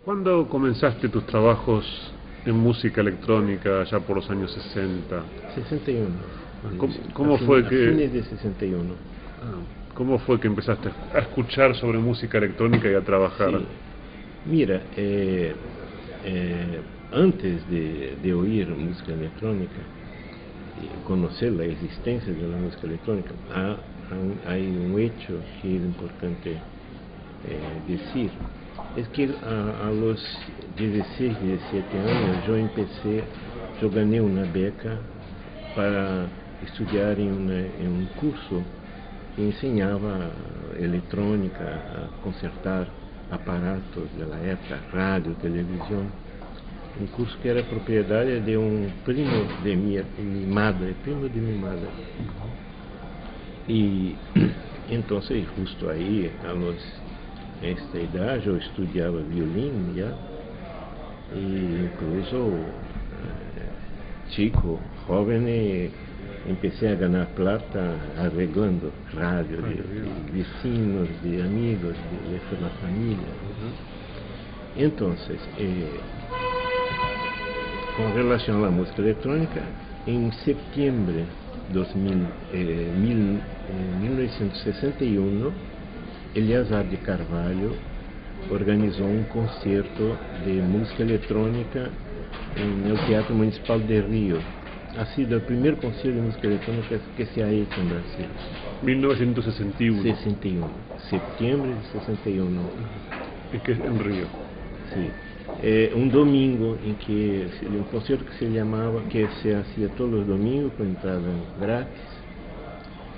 ¿Cuándo comenzaste tus trabajos en música electrónica, ya por los años 60? 61. ¿Cómo fue A que, fines de 61. cómo fue que empezaste a escuchar sobre música electrónica y a trabajar? Sí. Mira, antes de oír música electrónica y conocer la existencia de la música electrónica, hay un hecho que es importante decir. Es que a los 16, 17 años yo gané una beca para estudiar en un curso que enseñaba electrónica, a consertar aparatos de la época, radio, televisión. Un curso que era propiedad de un primo de mi madre, primo de mi madre. Y entonces justo ahí, a esta edad, yo estudiaba violín ya, y incluso chico, joven, empecé a ganar plata arreglando radio de vecinos, de amigos, de la familia. Entonces, con relación a la música electrónica, en septiembre de 1961, Eleazar de Carvalho organizó un concierto de música electrónica en el Teatro Municipal de Río. Ha sido el primer concierto de música electrónica que se ha hecho en Brasil. 1961. 61, septiembre de 61. Es que es en Río. Sí. Un domingo en que un concierto que se hacía todos los domingos con entrada gratis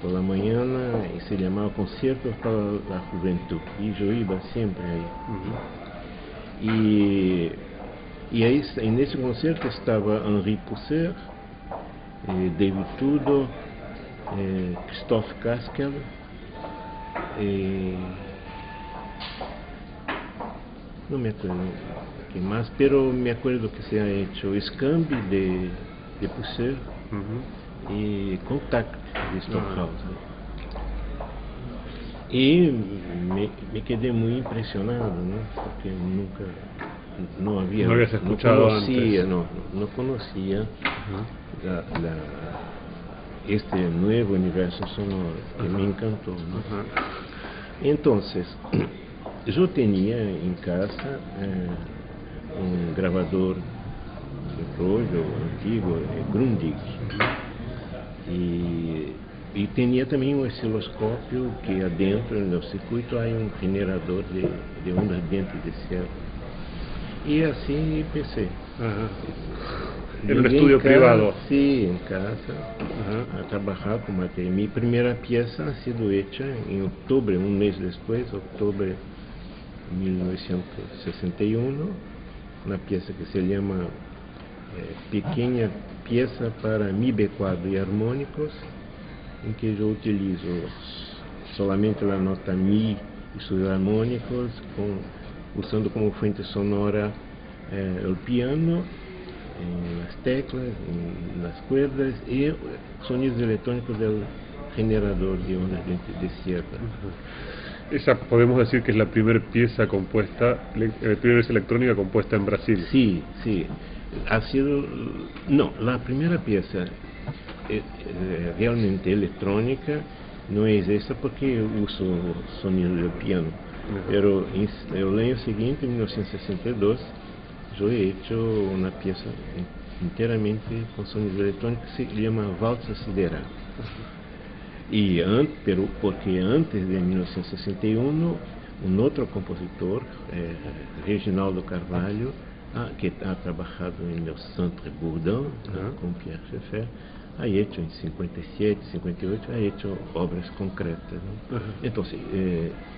por la mañana, y se llamaba Conciertos para la Juventud, y yo iba siempre ahí. Y ahí, en ese concierto estaba Henri Pousser, David Tudor, Christoph Kaskel, no me acuerdo qué más, pero me acuerdo que se ha hecho Scambi de Pousser y Contact de Stockhausen. Y me quedé muy impresionado, ¿no? Porque no habías escuchado antes. No conocía este nuevo universo sonoro que me encantó, ¿no? Entonces, yo tenía en casa un grabador de rollo antiguo, Grundig, y tenía también un osciloscopio que adentro en el circuito hay un generador de ondas dientes de cerdo. Y así empecé. En un estudio privado. Sí, en casa, a trabajar con material. Mi primera pieza ha sido hecha en octubre, un mes después, octubre de 1961, una pieza que se llama Pequeña Pieza para Mi B4 y Armónicos, en que yo utilizo solamente la nota Mi y sus armónicos, usando como fuente sonora el piano, las teclas, las cuerdas y sonidos electrónicos del generador de ondas de cierta. Esa podemos decir que es la primera pieza compuesta, primera pieza electrónica compuesta en Brasil. Sí, sí. Ha sido, no, la primera pieza realmente electrónica no es esta porque uso sonido del piano. Pero el año siguiente, en 1962, yo he hecho una pieza enteramente con sonido electrónico que se llama Valsa Sideral. Pero porque antes de 1961, un otro compositor, Reginaldo Carvalho, que ha trabajado en el Centre Bourdin con Pierre Schaeffer, ha hecho en 57, 58, ha hecho obras concretas, ¿no? Entonces,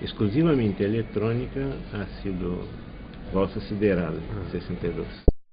exclusivamente electrónica ha sido Valsa Sideral, 62.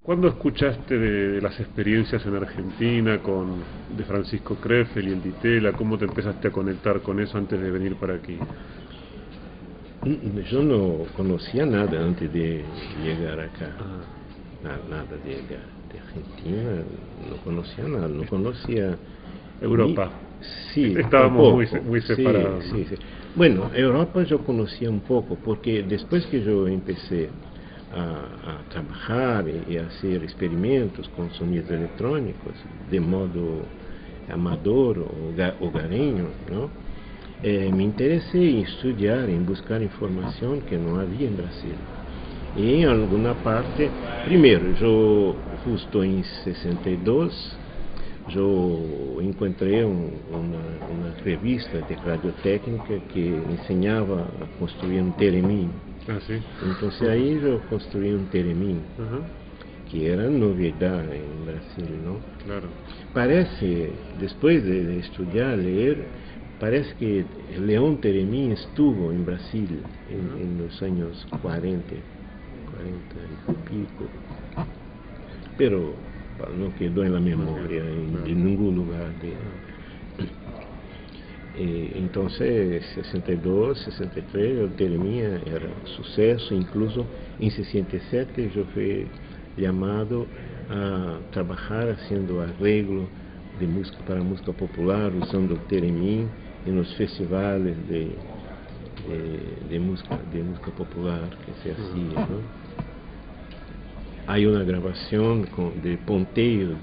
¿Cuándo escuchaste de las experiencias en Argentina de Francisco Krefeld y el Di Tella? ¿Cómo te empezaste a conectar con eso antes de venir para aquí? Yo no conocía nada antes de llegar acá. Nada de Argentina, no conocía nada, no conocía Europa. Sí, estábamos muy separados. Sí, sí, sí. Bueno, Europa yo conocía un poco, porque después que yo empecé a trabajar y a hacer experimentos con sonidos electrónicos de modo amador o hogareño, ¿no? Me interesé en estudiar, en buscar información que no había en Brasil. Y en alguna parte, primero, yo justo en 62, yo encontré una revista de radiotécnica que enseñaba a construir un teremin. Ah, sí. Entonces ahí yo construí un teremin, que era novedad en Brasil, ¿no? Claro. Parece, después de estudiar, leer, parece que León Teremin estuvo en Brasil en los años 40 y pico, pero no quedó en la memoria en ningún lugar. Entonces, 62, 63, el Teremin era suceso. Incluso en 67 yo fui llamado a trabajar haciendo arreglo de música para música popular, usando el Teremin en los festivales de música popular que se hacía, ¿no? Hay una grabación de Ponteio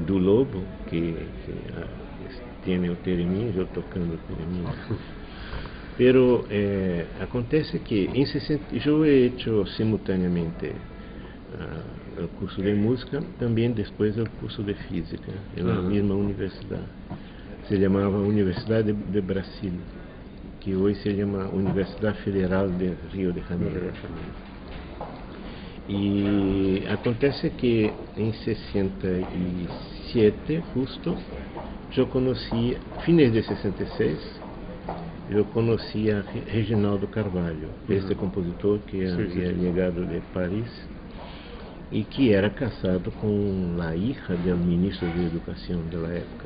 do Lobo que tiene el Teremin, yo tocando el Teremin. Pero acontece que en 60, yo he hecho simultáneamente el curso de música, también después el curso de física en la misma universidad. Se llamaba Universidad de Brasil, que hoy se llama Universidad Federal de Río de Janeiro. Y acontece que en 67, justo, yo conocí, fines de 66, yo conocí a Reginaldo Carvalho, este compositor que había llegado de París y que era casado con la hija del ministro de Educación de la época,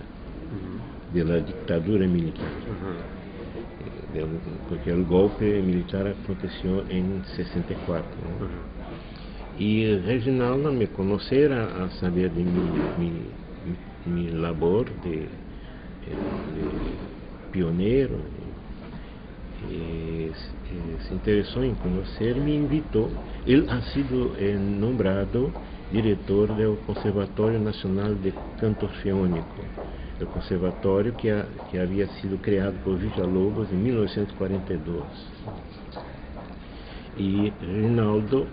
de la dictadura militar. Porque el golpe militar aconteció en 64, ¿no? Y Reginaldo me conociera a saber de mi labor de pionero, se interesó en conocerme y invitó. Él ha sido nombrado director del Conservatorio Nacional de Canto Orfeônico, el conservatorio que había sido creado por Villa-Lobos en 1942. Y Reginaldo,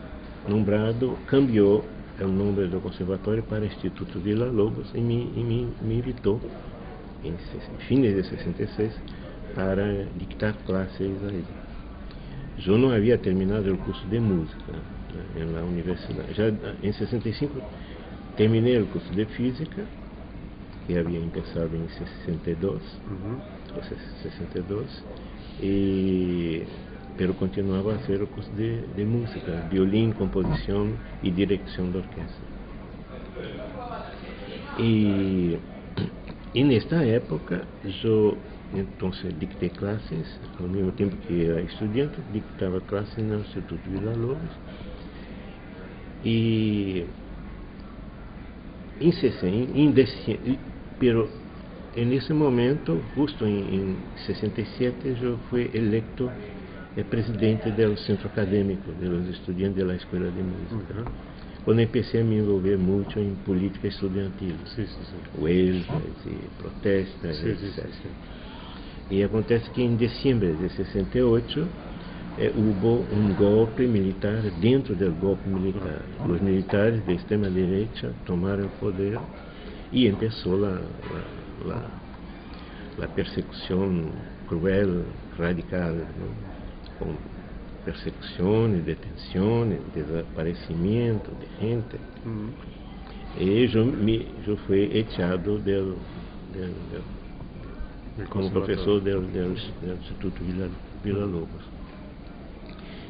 nombrado, cambió el nombre del conservatorio para Instituto Villa-Lobos y me invitó en fines de 66 para dictar clases ahí. Yo no había terminado el curso de música en la universidad. Ya en 65 terminé el curso de física, que había empezado en 62, pero continuaba a hacer el curso de música, violín, composición y dirección de orquesta. Y en esta época yo entonces dicté clases, al mismo tiempo que era estudiante, dictaba clases en el Instituto Villa-Lobos. Y pero en ese momento, justo en 67, yo fui electo presidente del centro académico de los estudiantes de la Escuela de Música. Cuando empecé a me envolver mucho en política estudiantil, huelgas y protestas, etc. Y acontece que en diciembre de 68 hubo un golpe militar dentro del golpe militar. Los militares de extrema derecha tomaron el poder y empezó la persecución cruel, radical, ¿no? Con persecuciones, detenciones, desaparecimiento de gente. Y yo fui echado como profesor del Instituto Villa-Lobos.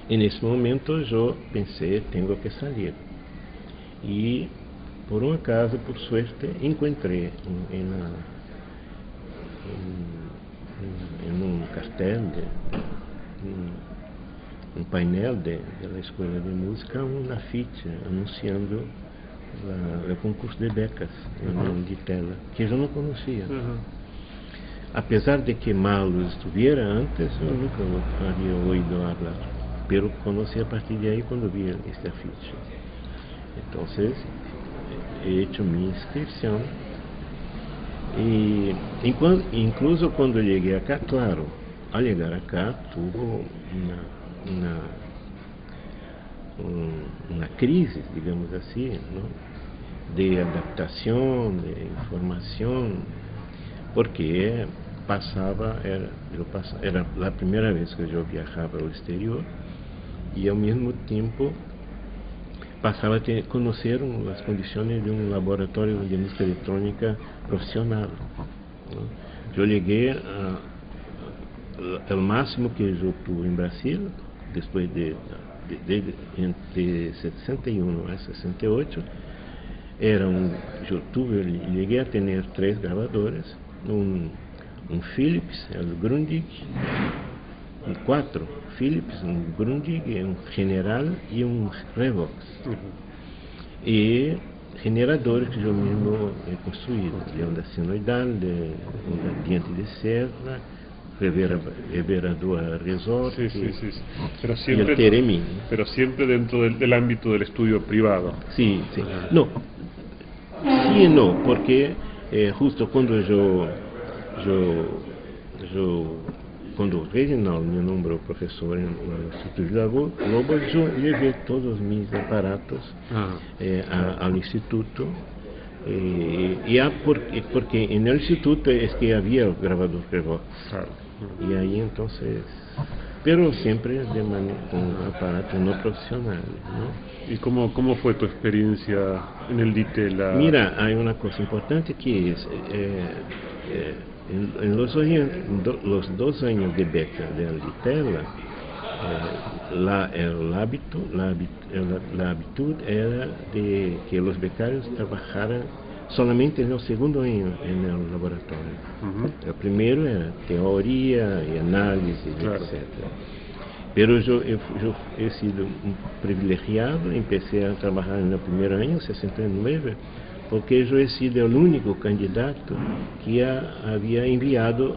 En ese momento yo pensé, tengo que salir. Y por un acaso, por suerte, encontré en un cartel, un painel de la Escuela de Música, una ficha anunciando el concurso de becas en Ditela, que yo no conocía. A pesar de que Malo estuviera antes, yo nunca había oído hablar. pero conocí a partir de ahí cuando vi este afiche. Entonces, he hecho mi inscripción y incluso cuando llegué acá, claro, al llegar acá tuvo una crisis, digamos así, ¿no? De adaptación, de información, porque era la primera vez que yo viajaba al exterior y al mismo tiempo pasaba a conocer las condiciones de un laboratorio de música electrónica profesional, ¿no? Yo llegué al máximo que yo tuve en Brasil, después entre 61 a 68, llegué a tener 3 grabadores, un Philips, el Grundig, 4 Philips, un Grundig, un General y un Revox. Y generadores que yo mismo he construido, de onda sinoidal, de diente de serra, reverador a resorte, sí. Pero y siempre, el Theremin. pero siempre dentro del ámbito del estudio privado. Sí. No, sí y no, porque justo cuando cuando Reginald me nombró profesor en el Instituto Villa-Lobos, yo llevé todos mis aparatos al instituto, porque en el instituto es que había el grabador Revox. Claro. Y ahí entonces, pero siempre con un aparato no profesional, ¿no? ¿Y cómo fue tu experiencia en el DITELA? Mira, hay una cosa importante que es, en los 2 años de beca del DITELA, la habitud era de que los becarios trabajaran solamente en el segundo año en el laboratorio. El primero era teoría y análisis, claro, etc. Pero yo he sido un privilegiado, empecé a trabajar en el primer año, 69, porque yo he sido el único candidato que había enviado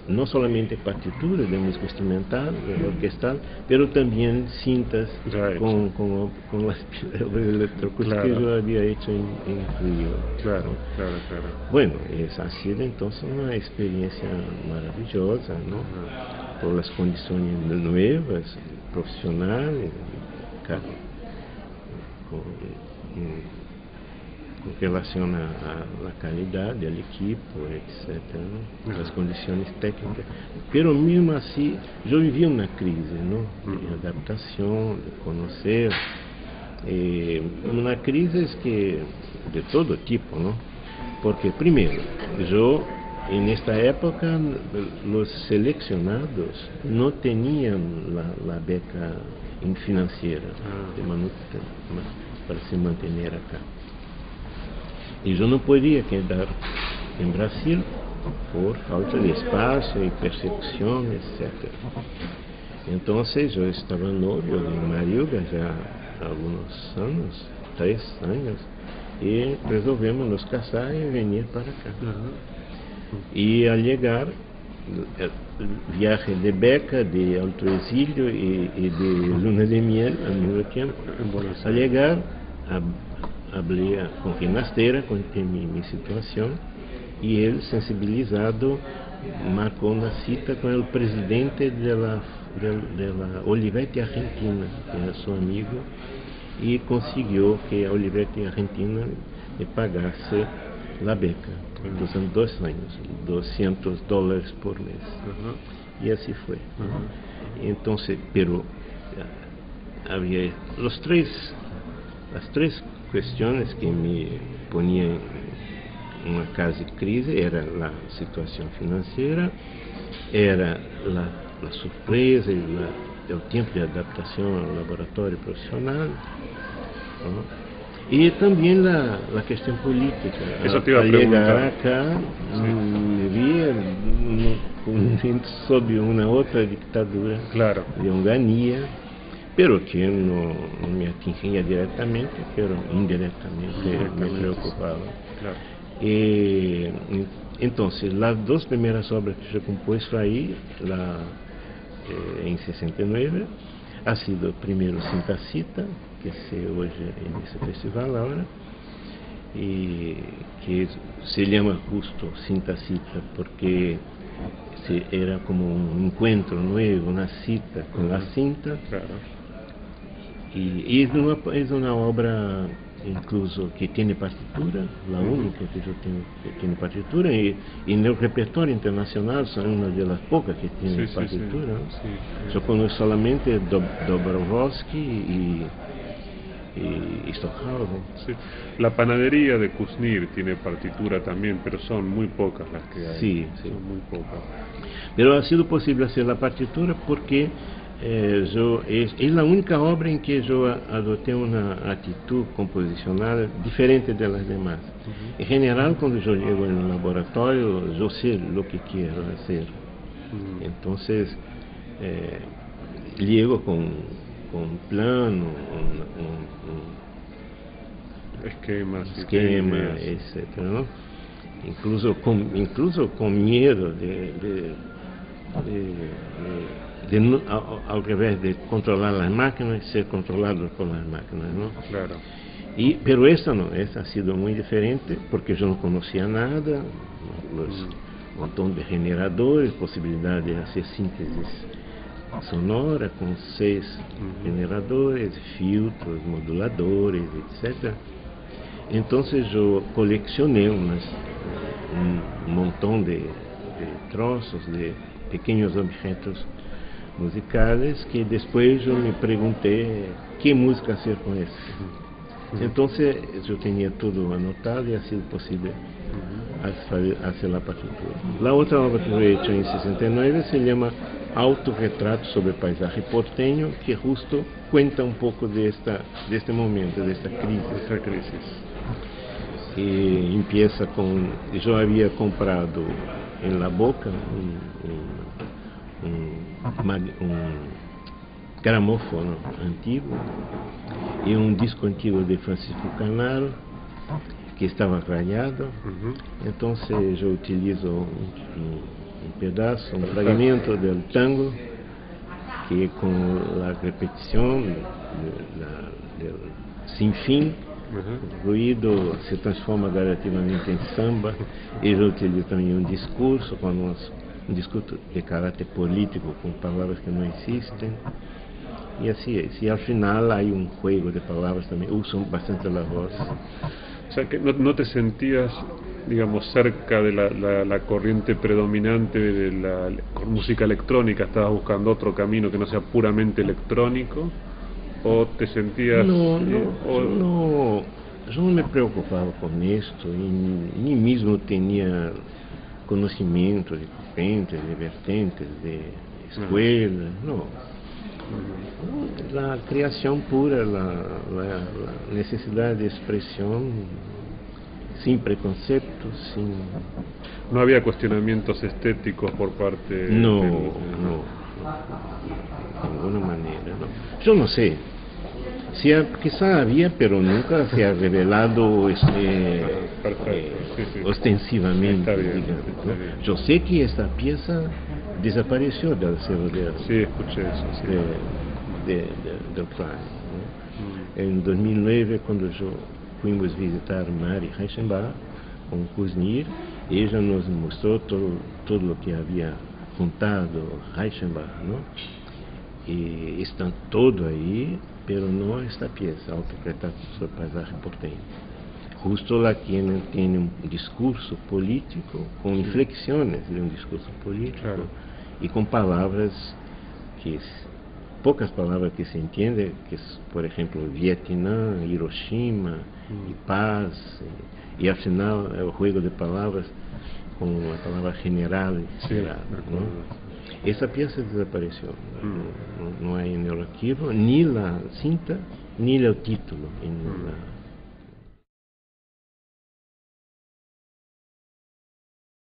no solamente partituras de música instrumental, orquestal, pero también cintas con las electroacústicas, claro, que yo había hecho en Río. Claro. Bueno, esa ha sido entonces una experiencia maravillosa, ¿no? Por las condiciones nuevas, profesionales, con relación a la calidad del equipo, etc., ¿no? Las condiciones técnicas. Pero mismo así, yo viví una crisis, ¿no? De adaptación, de conocer. Una crisis de todo tipo, ¿no? Porque primero, en esta época, los seleccionados no tenían la beca financiera para se mantener acá. Y yo no podía quedar en Brasil por falta de espacio y persecución, etc. Entonces yo estaba novio de Mariuga ya algunos años, 3 años, y resolvemos nos casar y venir para acá. Y al llegar, el viaje de beca, de autoexilio y de luna de miel al mismo tiempo. Al llegar, hablé con Rinastera, conté mi situación, y él, sensibilizado, marcó una cita con el presidente de la Olivetti Argentina, que era su amigo, y consiguió que a Olivetti Argentina le pagase la beca. Entonces, en 2 años, $200 por mes. Y así fue. Entonces, pero había las tres cuestiones que me ponían en una casi crisis. Era la situación financiera, era la sorpresa y el tiempo de adaptación al laboratorio profesional, ¿no? Y también la cuestión política. Eso te iba a al preguntar. llegar acá, me vi sob una otra dictadura, claro, de Onganía, pero que no me atingía directamente, pero indirectamente me preocupaba. Claro. Entonces, las 2 primeras obras que yo compuse fue ahí, en 69, ha sido primero Cinta Cita, que se oye en ese festival ahora, y que se llama justo Cinta Cita porque era como un encuentro nuevo, una cita con la cinta. Claro. Y es una obra incluso que tiene partitura, la única que yo tengo que tiene partitura, y en el repertorio internacional son una de las pocas que tienen partitura. Sí. Yo conozco solamente Dobrovolsky y Stockhausen. Sí. La panadería de Kuznir tiene partitura también, pero son muy pocas las que hay. Sí. Son muy pocas. Pero ha sido posible hacer la partitura porque es la única obra en que yo adopté una actitud composicional diferente de las demás. En general, cuando yo llego en el laboratorio, yo sé lo que quiero hacer. Entonces, llego con un plano, un esquema, etc., ¿no? Incluso con miedo al revés de controlar las máquinas, ser controlado por las máquinas, ¿no? Claro. Pero esta ha sido muy diferente porque yo no conocía nada, un montón de generadores, posibilidad de hacer síntesis sonora con 6 generadores, filtros, moduladores, etc. Entonces yo coleccioné un montón de trozos, de pequeños objetos musicales que después yo me pregunté qué música hacer con eso. Entonces yo tenía todo anotado y ha sido posible hacer la partitura. La otra obra que yo he hecho en 69 se llama Autorretrato sobre el paisaje porteño, que justo cuenta un poco de este momento, de esta crisis. Y empieza con... Yo había comprado en La Boca un gramófono antiguo y un disco antiguo de Francisco Canaro que estaba rayado. Entonces yo utilizo un pedazo, un fragmento del tango que con la repetición del sin fin, el ruido se transforma gradativamente en samba. Y yo utilizo también un discurso de carácter político con palabras que no existen. Y así es. Y al final hay un juego de palabras también. Uso bastante la voz. O sea, que no te sentías, digamos, cerca de la corriente predominante de la música electrónica. ¿Estabas buscando otro camino que no sea puramente electrónico? ¿O te sentías...? No, yo no me preocupaba con esto, ni mismo tenía conocimiento de corrientes, de vertentes, de escuelas, no. La creación pura, la necesidad de expresión, sin preconceptos, sin... ¿No había cuestionamientos estéticos por parte No, de ninguna manera, no. Yo no sé. Quizá había, pero nunca se ha revelado ostensivamente. Está bien. Yo sé que esta pieza desapareció del acervo Sí, escuché eso. Sí. del Klein, ¿no? En 2009, cuando fuimos visitar Mary Reichenbach con Kuznir, ella nos mostró todo lo que había juntado Reichenbach, ¿no? Y está todo ahí, pero no esta pieza, Autorretrato sobre el paisaje porteño. Justo la tiene un discurso político, con inflexiones de un discurso político, claro, y con palabras pocas palabras que se entiende, que es, por ejemplo, Vietnam, Hiroshima, y paz, y al final el juego de palabras con la palabra general, ¿no? Esa pieza desapareció, no hay en el archivo ni la cinta ni el título en la